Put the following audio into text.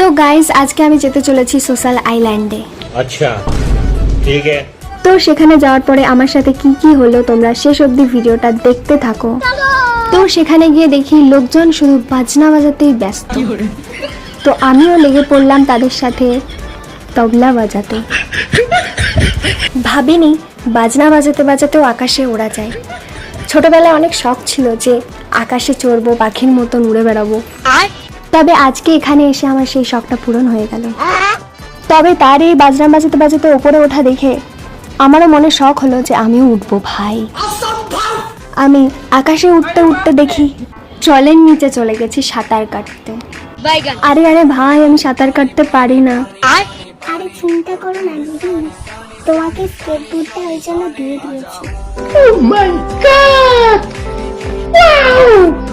তো গাইস আজকে আমি যেতে চলেছি সোশ্যাল আইল্যান্ডে। আচ্ছা ঠিক আছে। তো সেখানে যাওয়ার পরে আমার সাথে কি কি হলো তোমরা শেষ অবধি ভিডিওটা দেখতে থাকো। তো সেখানে গিয়ে দেখি লোকজন শুধু বাজনা বাজাতেই ব্যস্ত, তো আমিও লেগে পড়লাম তাদের সাথে তবলা বাজাতে। ভাবিনি বাজনা বাজাতে বাজাতেও আকাশে ওড়া যায়। ছোটবেলায় অনেক শখ ছিল যে আকাশে চড়বো, পাখির মতন উড়ে বেড়াবো, তবে আজকে এখানে এসে আমার সেই শখটা পূরণ হয়ে গেল। তবে তার এই বাজনা বাজাতে বাজাতে উপরে ওঠা দেখে আমারও মনে শখ হলো যে আমিও উঠবো ভাই। আমি আকাশে উঠতে উঠতে দেখি জলের নিচে চলে গেছি সাঁতার কাটতে। আরে আরে ভাই, আমি সাঁতার কাটতে পারি না। আরে চিন্তা করো না দিদি, তোমাকে স্কেটবোর্ডটা ওই জন্য দিয়ে দিয়েছি। Oh my God! Wow!